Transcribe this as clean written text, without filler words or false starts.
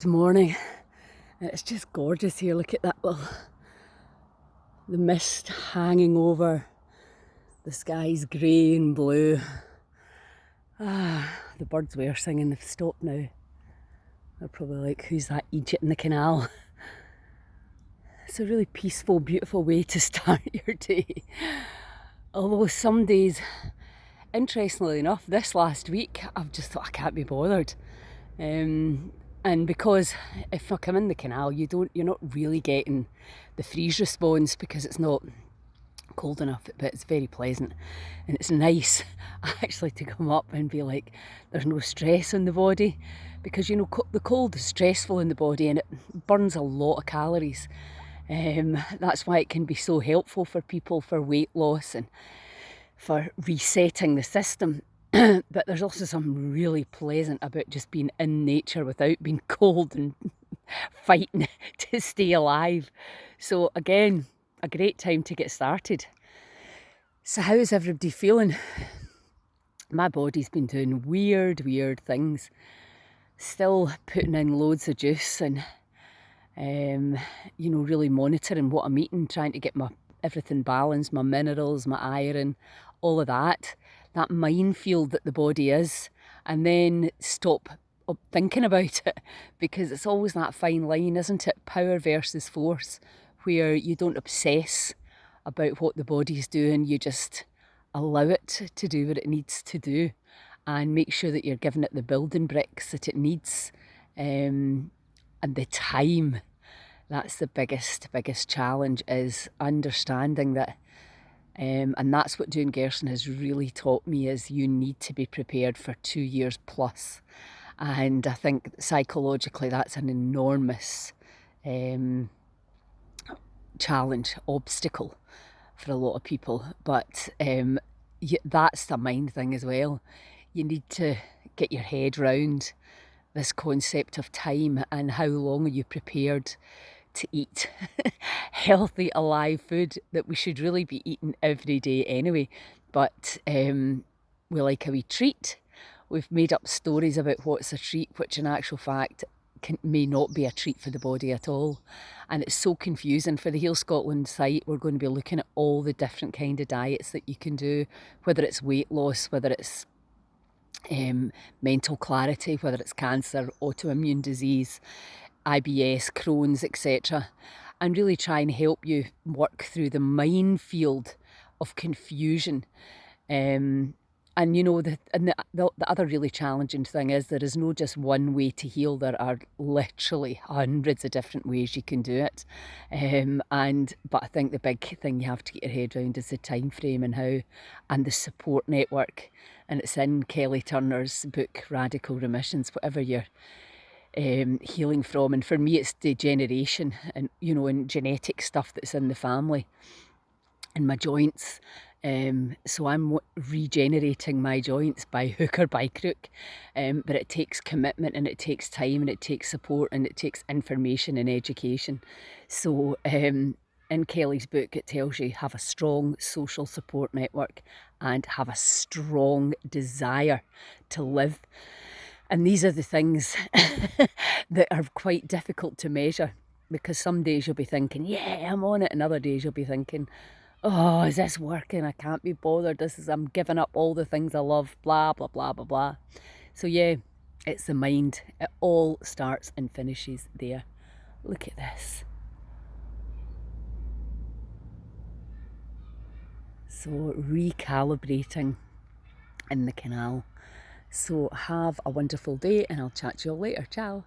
Good morning. It's just gorgeous here. Look at that the mist hanging over. The sky's grey and blue. The birds were singing, they've stopped now. They're probably like, who's that Egypt in the canal? It's a really peaceful, beautiful way to start your day. Although some days, interestingly enough, this last week, I've just thought I can't be bothered. And because if I come in the canal, you're not really getting the freeze response because it's not cold enough, but it's very pleasant and it's nice actually to come up and be like, there's no stress in the body, because the cold is stressful in the body and it burns a lot of calories. That's why it can be so helpful for people for weight loss and for resetting the system. But there's also something really pleasant about just being in nature without being cold and fighting to stay alive. So again, a great time to get started. So how is everybody feeling? My body's been doing weird things. Still putting in loads of juice and really monitoring what I'm eating, trying to get everything balanced, my minerals, my iron, all of that minefield that the body is, and then stop thinking about it, because it's always that fine line, isn't it? Power versus force, where you don't obsess about what the body's doing, you just allow it to do what it needs to do and make sure that you're giving it the building bricks that it needs, and the time. That's the biggest challenge, is understanding that. And that's what doing Gerson has really taught me, is you need to be prepared for 2 years plus. And I think psychologically that's an enormous challenge, obstacle for a lot of people. But that's the mind thing as well. You need to get your head round this concept of time and how long are you prepared to eat healthy, alive food that we should really be eating every day anyway. But we like a wee treat. We've made up stories about what's a treat, which in actual fact may not be a treat for the body at all. And it's so confusing. For the Heal Scotland site, we're going to be looking at all the different kind of diets that you can do, whether it's weight loss, whether it's mental clarity, whether it's cancer, autoimmune disease, IBS, Crohn's, etc., and really try and help you work through the minefield of confusion. And the other really challenging thing is there is no just one way to heal. There are literally hundreds of different ways you can do it. But I think the big thing you have to get your head around is the time frame and the support network. And it's in Kelly Turner's book, Radical Remissions, whatever you're healing from. And for me, it's degeneration and genetic stuff that's in the family and my joints. So I'm regenerating my joints by hook or by crook, but it takes commitment and it takes time and it takes support and it takes information and education. So in Kelly's book, it tells you have a strong social support network and have a strong desire to live. And these are the things that are quite difficult to measure, because some days you'll be thinking, yeah, I'm on it, and other days you'll be thinking, oh, is this working? I can't be bothered. I'm giving up all the things I love, blah, blah, blah, blah, blah. So yeah, it's the mind. It all starts and finishes there. Look at this. So recalibrating in the canal. So have a wonderful day and I'll chat to you all later. Ciao.